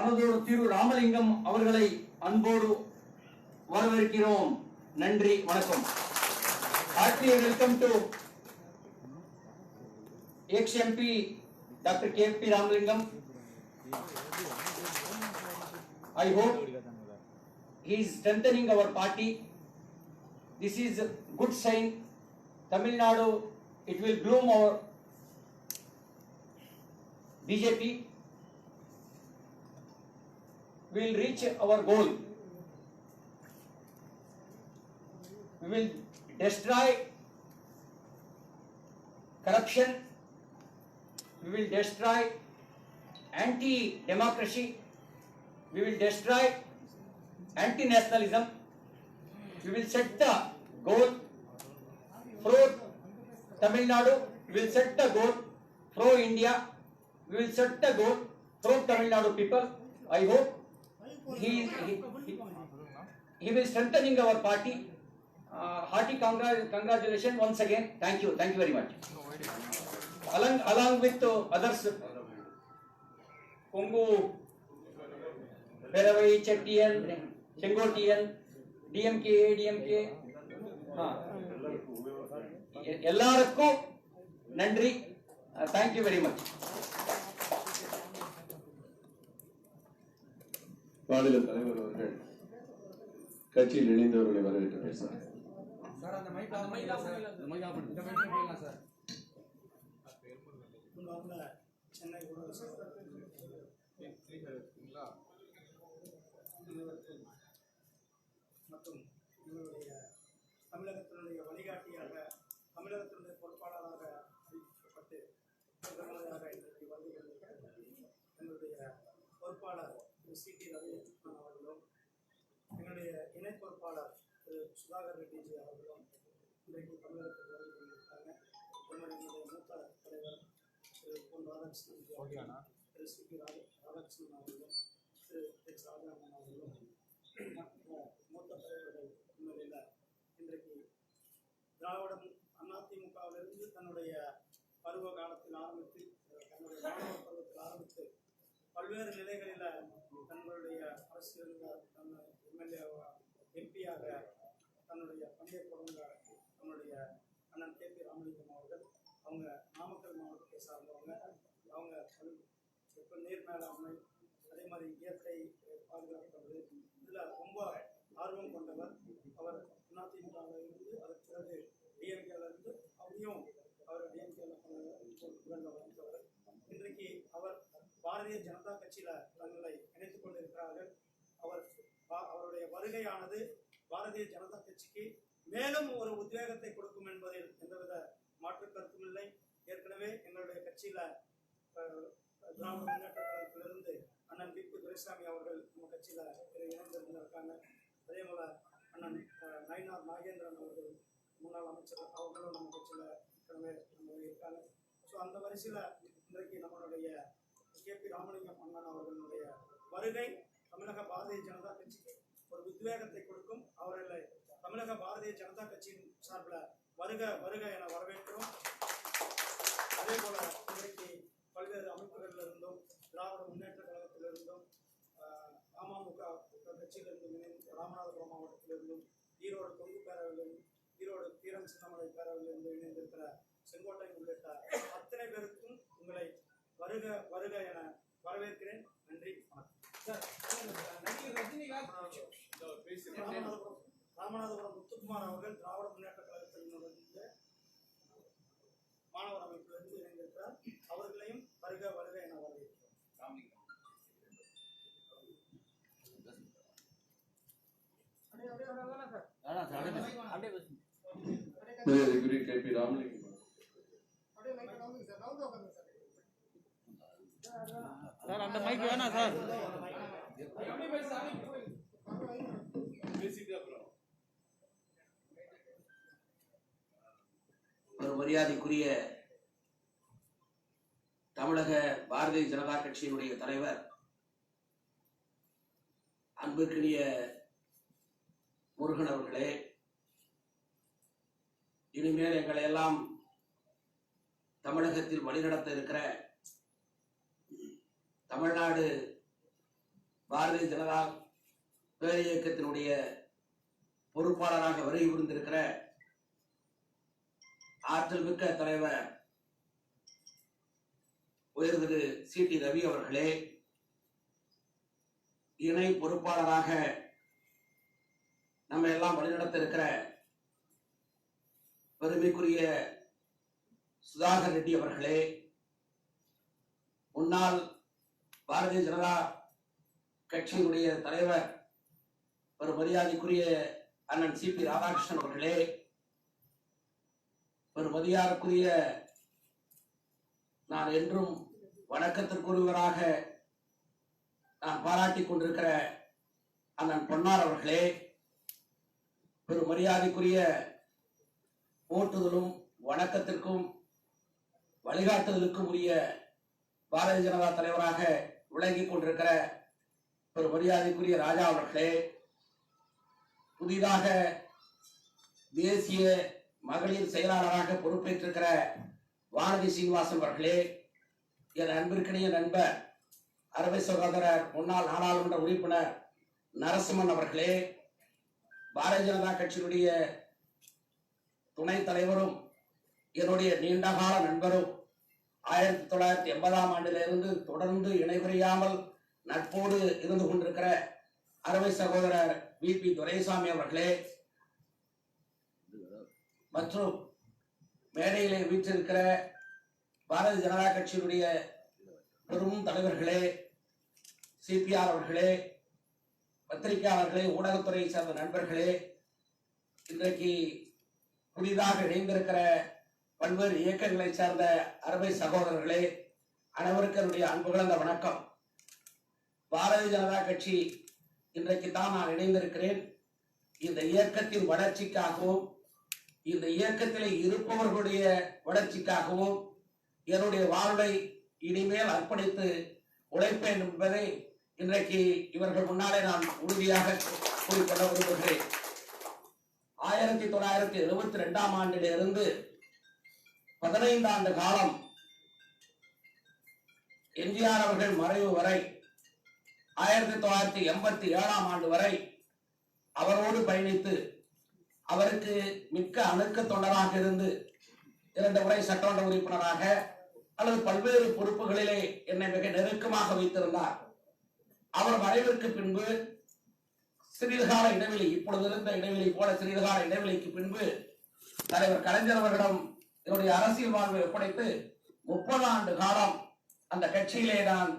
அவதூறு திரு ராமலிங்கம் அவர்களை அன்போடு வரவேற்கிறோம். நன்றி, வணக்கம். Heartily welcome to ex-MP Dr. K.P. Ramalingam. I hope he is strengthening our party. This is a good sign. Tamil Nadu, it will bloom our BJP. We will reach our goal. We will destroy corruption. We will destroy anti-democracy. We will destroy anti-nationalism. We will set the goal for Tamil Nadu. We will set the goal for India. We will set the goal for Tamil Nadu people. I hope he will strengthening our party. Hearty congratulations once again. Thank you very much. Along with others, Kongu, Peravai, Chettian, Sengotian, DMK, ADMK, எல்லாருக்கும் நன்றி. Thank you very much. மாநில தலைவர் அவர்கள் கட்சியில் இணைந்தவர்களை வரவேற்று பேசுகிறார். சென்னை மற்றும் இவருடைய தமிழகத்தினுடைய வழிகாட்டியாக, தமிழகத்தினுடைய பொறுப்பாளராக அறிவிக்கப்பட்டு இன்றைக்கு வந்து எங்களுடைய பொறுப்பாளர் திரு சி.டி. ரவிலட்சுமணன் அவர்களும், எங்களுடைய இணை பொறுப்பாளர் திரு சுதாகர் ரெட்டிஜி அவர்களும் இன்றைக்கு தமிழகத்துக்கு வருகை கொண்டிருக்காங்க. எங்களுடைய மூத்த தலைவர் திரு பொன் ராதாகிருஷ்ணன், திரு சி.பி. ராதாகிருஷ்ணன் அவர்களும், திரு எச். ராஜாமன் அவர்களும் மூத்த தலைவர்கள் முன்னிலையில் இன்றைக்கு திராவிடம் அதிமுகவிலிருந்து தன்னுடைய பருவ காலத்தில் ஆரம்பித்து, தன்னுடைய மாணவ பருவத்தில் ஆரம்பித்து பல்வேறு நிலைகளில் தங்களுடைய அரசியலில் எம்எல்ஏ எம்பியாக தன்னுடைய பணியை தொடங்க நம்முடைய அண்ணன் K.P. ராமலிங்கம் அவர்கள், அவங்க நாமக்கல் மாவட்டத்தை சார்ந்தவங்க. அவங்க நீர் மேலாண்மை, அதே மாதிரி இயற்கை பாதுகாப்பு, இதில் ரொம்ப ஆர்வம் கொண்டவர். அவர் அதிமுகவிலிருந்து அதற்கு பிறகு டிஎம்கேலிருந்து அவரையும் அவர் டிஎம்கேல வகித்தவர். இன்றைக்கு அவர் பாரதிய ஜனதா கட்சியில தங்களை இணைத்துக் கொண்டிருக்கிறார்கள். அவருடைய வருகையானது பாரதிய ஜனதா கட்சிக்கு மேலும் ஒரு உத்வேகத்தை கொடுக்கும் என்பதில் எந்தவித மாற்று கருத்தும் இல்லை. ஏற்கனவே எங்களுடைய கட்சியில திராவிட முன்னேற்ற கழகத்திலிருந்து அண்ணன் பி.பி. துரைசாமி அவர்கள் நம்ம கட்சியில இணைந்திருந்திருக்காங்க. அதே போல அண்ணன் நயினார் நாகேந்திரன் அவர்கள் முன்னாள் அமைச்சர், அவர்களும் நம்ம கட்சியில ஏற்கனவே இருக்காங்க. ஸோ அந்த வரிசையில் இன்றைக்கு நம்மளுடைய K.P. ராமலிங்கம் அண்ணன் அவர்களுடைய வருகை தமிழக பாரதிய ஜனதா கட்சிக்கு ஒரு உத்வேகத்தை கொடுக்கும். அவர்களை தமிழக பாரதிய ஜனதா கட்சியின் சார்பில் வருக வருக என வரவேற்கிறோம். அதே போல இன்றைக்கு பல்வேறு அமைப்புகளிலிருந்தும், திராவிட முன்னேற்ற கழகத்திலிருந்தும், அமமுக கட்சியிலிருந்தும் இணைந்து, ராமநாதபுரம் மாவட்டத்திலிருந்தும், ஈரோடு தொங்கு பேரவையிலிருந்து, ஈரோடு தீரன் சின்னமலை பேரவையிலிருந்து இணைந்திருக்கிற செங்கோட்டை உள்ளிட்ட அத்தனை பேருக்கும் உங்களை வருக வருக என வரவேற்கிறேன். நன்றி, ராமநாதபுரம் முத்துக்குமார் அவர்கள் திராவிட முன்னேற்ற கழகத்திலிருந்து மாணவர் அமைப்பிலிருந்து இணைந்திருக்கிறார். அவர்களையும் வருக வருக என வரவேற்கிறோம். K.P. ராமலிங்கம் சார், அந்த மைக் வேணாம் சார். ஒரு மரியாதைக்குரிய தமிழக பாரதிய ஜனதா கட்சியினுடைய தலைவர், அன்புக்குரிய முருகன் அவர்களே, இனிமேல் எங்களை எல்லாம் தமிழகத்தில் வழிநடத்த இருக்கிற தமிழ்நாடு பாரதிய ஜனதா பேர் இயக்கத்தினுடைய பொறுப்பாளராக வருகை புரிந்திருக்கிற ஆற்றல் மிக்க தலைவர் உயர் திரு சி.டி. ரவி அவர்களே, இணை பொறுப்பாளராக நம்ம எல்லாம் வழிநடத்த இருக்கிற பெருமைக்குரிய சுதாகர் ரெட்டி அவர்களே, முன்னாள் பாரதிய ஜனதா கட்சியினுடைய தலைவர் ஒரு மரியாதைக்குரிய அண்ணன் சி.பி. ராதாகிருஷ்ணன் அவர்களே, ஒரு மரியாதைக்குரிய நான் என்றும் வணக்கத்திற்குரியவராக நான் பாராட்டிக் கொண்டிருக்கிற அண்ணன் பொன்னார் அவர்களே, ஒரு மரியாதைக்குரிய போற்றுதலும் வணக்கத்திற்கும் வழிகாட்டுதலுக்கும் உரிய பாரதிய ஜனதா தலைவராக விளங்கிக் கொண்டிருக்கிற ஒரு மரியாதைக்குரிய ராஜா அவர்களே, புதிதாக தேசிய மகளிர் செயலாளராக பொறுப்பேற்றிருக்கிற வானதி சீனிவாசன் அவர்களே, என் அன்பிற்கினிய நண்பர் அருமை சகோதரர் முன்னாள் நாடாளுமன்ற உறுப்பினர் நரசிம்மன் அவர்களே, பாரதிய ஜனதா கட்சியினுடைய துணைத் தலைவரும் என்னுடைய நீண்டகால நண்பரும் 1980ஆம் ஆண்டிலிருந்து தொடர்ந்து இணைபிரியாமல் நட்போடு இருந்து கொண்டிருக்கிற அருமை சகோதரர் வி.பி. துரைசாமி அவர்களே, மற்றும் மேடையிலே வீற்றிருக்கிற பாரதிய ஜனதா கட்சியினுடைய பெரும் தலைவர்களே, சிபிஆர் அவர்களே, பத்திரிகையாளர்களே, ஊடகத்துறையை சார்ந்த நண்பர்களே, இன்றைக்கு புதிதாக இணைந்திருக்கிற பல்வேறு இயக்கங்களை சார்ந்த அருமை சகோதரர்களே, அனைவருக்கும் என்னுடைய அன்பு கலந்த வணக்கம். பாரதிய ஜனதா கட்சி இன்றைக்கு தான் நான் இணைந்திருக்கிறேன். இந்த இயக்கத்தின் வளர்ச்சிக்காகவும் இந்த இயக்கத்திலே இருப்பவர்களுடைய வளர்ச்சிக்காகவும் என்னுடைய வாழ்வை இனிமேல் அர்ப்பணித்து உழைப்பேன் என்பதை இன்றைக்கு இவர்கள் முன்னாலே நான் உறுதியாக கூறிக்கொள்ள விரும்புகிறேன். 1972ஆம் ஆண்டிலிருந்து 15 ஆண்டு காலம் எம்ஜிஆர் அவர்கள் மறைவு வரை 1987ஆம் ஆண்டு வரை அவரோடு பயணித்து அவருக்கு மிக்க அணுக்க தொண்டராக இருந்து 2 முறை சட்டமன்ற உறுப்பினராக அல்லது பல்வேறு பொறுப்புகளிலே என்னை மிக நெருக்கமாக வைத்திருந்தார். அவர் மறைவிற்கு பின்பு சிறிது கால இடைவெளி, இப்பொழுது இருந்த இடைவெளி போல சிறிது கால இடைவெளிக்கு பின்பு தலைவர் கலைஞர் அவர்களிடம் என்னுடைய அரசியல் வாழ்வை ஒப்படைத்து 30 ஆண்டு காலம் அந்த கட்சியிலே நான்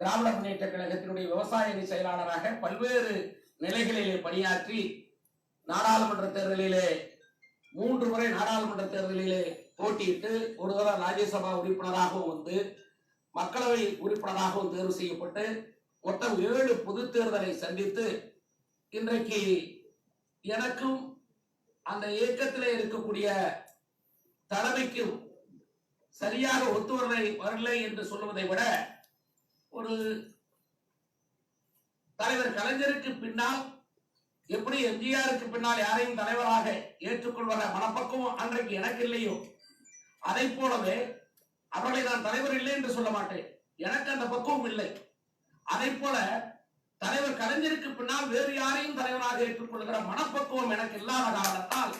திராவிட முன்னேற்ற கழகத்தினுடைய விவசாய அணி செயலாளராக பல்வேறு நிலைகளிலே பணியாற்றி நாடாளுமன்ற தேர்தலிலே 3 முறை நாடாளுமன்ற தேர்தலிலே போட்டியிட்டு ஒரு தடவை ராஜ்யசபா உறுப்பினராகவும் வந்து மக்களவை உறுப்பினராகவும் தேர்வு செய்யப்பட்டு மொத்தம் 7 பொது தேர்தலை சந்தித்து இன்றைக்கு எனக்கும் அந்த இயக்கத்திலே இருக்கக்கூடிய தலைமைக்கும் சரியாக ஒத்து வரலை என்று சொல்லுவதை விட ஒரு தலைவர் கலைஞருக்கு பின்னால் எப்படி எம்ஜிஆருக்கு பின்னால் யாரையும் தலைவராக ஏற்றுக்கொள்வத மனப்பக்குவம் அன்றைக்கு எனக்கு இல்லையோ, அதை போலவே அவர்களை நான் தலைவர் இல்லை என்று சொல்ல மாட்டேன், எனக்கு அந்த பக்குவம் இல்லை. அதை போல தலைவர் கலைஞருக்கு பின்னால் வேறு யாரையும் தலைவராக ஏற்றுக்கொள்கிற மனப்பக்குவம் எனக்கு இல்லாத காரணத்தால்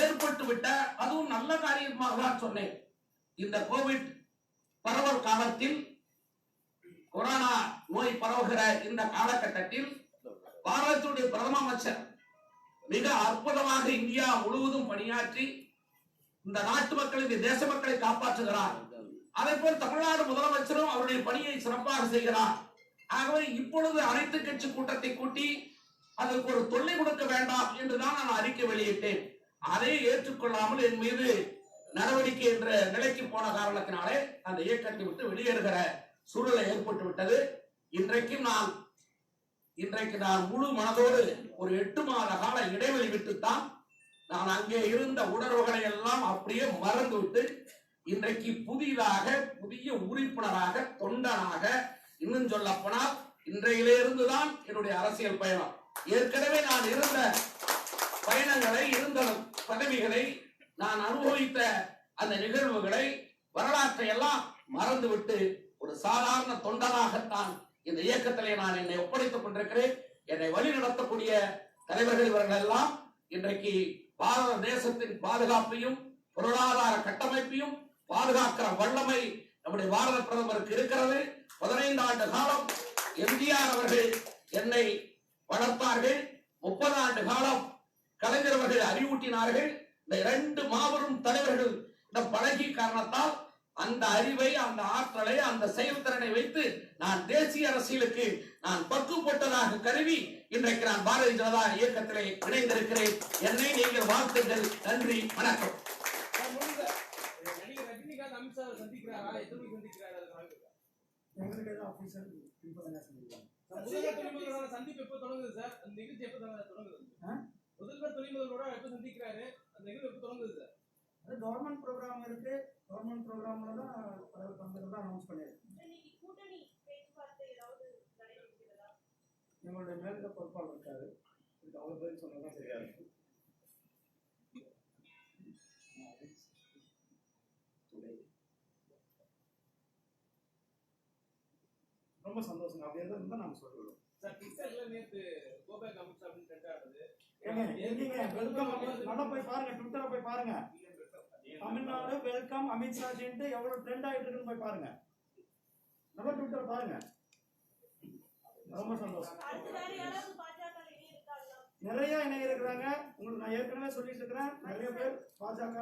ஏற்பட்டு விட்ட, அதுவும் நல்ல காரியமாக தான் சொன்னேன். இந்த கோவிட் பரவல் காலத்தில், கொரோனா நோய் பரவுகிற இந்த காலகட்டத்தில் பாரதத்துடைய பிரதம அமைச்சர் மிக அற்புதமாக இந்தியா முழுவதும் பணியாற்றி இந்த நாட்டு மக்கள், இந்த தேச மக்களை காப்பாற்றுகிறார். அதே போல் தமிழ்நாடு முதலமைச்சரும் அவருடைய பணியை சிறப்பாக செய்கிறார். ஆகவே இப்பொழுது அனைத்து கட்சி கூட்டத்தை கூட்டி அதற்கு ஒரு தொல்லை கொடுக்க வேண்டாம் என்றுதான் நான் அறிக்கை வெளியிட்டேன். அதை ஏற்றுக்கொள்ளாமல் என் மீது நடவடிக்கை என்ற நிலைக்கு போன காரணத்தினாலே அந்த இயக்கத்தை விட்டு வெளியேறுகிற சூழலை ஏற்பட்டு விட்டது. இன்றைக்கு நான் முழு மனதோடு ஒரு 8 மாத கால இடைவெளி விட்டுத்தான் நான் அங்கே இருந்த உணர்வுகளை எல்லாம் அப்படியே மறந்துவிட்டு இன்றைக்கு புதிய உறுப்பினராக, தொண்டனாக, இன்னும் சொல்ல போனால் இன்றையிலிருந்துதான் என்னுடைய அரசியல் பயணம். ஏற்கனவே நான் இருந்த பயணங்களை, இருந்த பதவிகளை, நான் அனுபவித்த அந்த நிகழ்வுகளை, வரலாற்றை எல்லாம் மறந்துவிட்டு ஒரு சாதாரண தொண்டனாகத்தான் இந்த இயக்கத்திலே நான் என்னை ஒப்படைத்துக் கொண்டிருக்கிறேன். என்னை வழி நடத்தக்கூடிய தலைவர்கள் இவர்கள் எல்லாம் இன்றைக்கு பாரத தேசத்தின் பாதுகாப்பையும் பொருளாதார கட்டமைப்பையும் பாதுகாக்கிற வல்லமை நம்முடைய பாரத பிரதமருக்கு இருக்கிறது. 15 ஆண்டு காலம் எம்ஜிஆர் அவர்கள் என்னை வளர்த்தார்கள். 30 ஆண்டு காலம் கலைஞர் அவர்கள் அறிவூட்டினார்கள். இந்த 2 மாபெரும் தலைவர்கள் இந்த பழகி காரணத்தால் அந்த அறிவை, அந்த ஆற்றலை, அந்த செயல்திறனை வைத்து நான் தேசிய அரசியலுக்கு நான் பக்குப்பட்டதாக கருவி இன்றைக்கு நான் பாரதிய ஜனதா இயக்கத்திலே இணைந்திருக்கிறேன். என்னை நீங்கள் வாழ்த்துங்கள். நன்றி, வணக்கம். நடிகர் ரஜினிகாந்த் அமித்ஷா சந்திக்கிறாரா? எப்படி சந்திக்கிறாரு? எங்களுக்கு ஏதாவது ஆஃபீஸர் இன்ஃபர்மேஷன் சொல்லிருக்காங்க. முதல்வர் துணைமுதல்வரோட சந்திப்பு எப்போ தொடங்குது சார்? அந்த நிகழ்ச்சி எப்போ தொடங்குது? முதல்வர் துணைமுதல்வரோட எப்போ சந்திக்கிறாரு? அந்த நிகழ்வு எப்போ தொடங்குது சார்? அது கவர்மெண்ட் ப்ரோக்ராம் இருக்கு. கவர்மெண்ட் ப்ரோக்ராம்ல தான் தலைவர் பங்கேற்க அனௌன்ஸ் பண்ணிருக்கு. எங்களுடைய மேலிட பொறுப்பாளர் இருக்காரு. அவர் பேர் சொன்னதான் சரியா இருக்கு. ரொம்ப சந்தோஷம். அப்படி இருந்தா நாங்க சொல்லுவோம் சார். ட்விட்டர்ல நேத்து கோபேக் அமித்ஷா அப்படின்னு ட்ரெண்ட் ஆகுது. எங்கீங்க வெல்கம் நல்லா போய் பாருங்க. ட்விட்டரை போய் பாருங்க. தமிழ்நாடு வெல்கம் அமித்ஷாஜின்ட்டு எவ்வளவு ட்ரெண்ட் ஆயிட்டு இருக்குன்னு போய் பாருங்க. நல்லா ட்விட்டர் பாருங்க. ரொம்ப சந்தோஷம். நிறைய இணைய இருக்கிறாங்க. உங்களுக்கு நான் ஏற்கனவே சொல்லிட்டு இருக்கிறேன். நிறைய பேர் பாஜக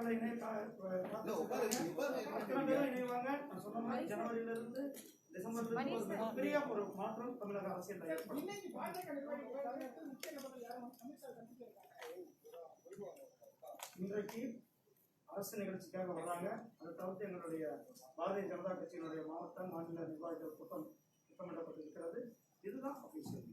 அத்தனை பேரும் இணைவாங்க. நான் சொன்ன மாதிரி ஜனவரியில இருந்து டிசம்பர் ஒரு மிகப்பெரிய ஒரு மாற்றம் தமிழக அரசியல் ஏற்படும். இன்றைக்கு அரசு நிகழ்ச்சிக்காக வர்றாங்க. அதை தவிர்த்து எங்களுடைய பாரதிய ஜனதா கட்சியினுடைய மாவட்ட மாநில நிர்வாகிகள் கூட்டம் திட்டமிடப்பட்டிருக்கிறது. இதுதான் அபிஷியல்.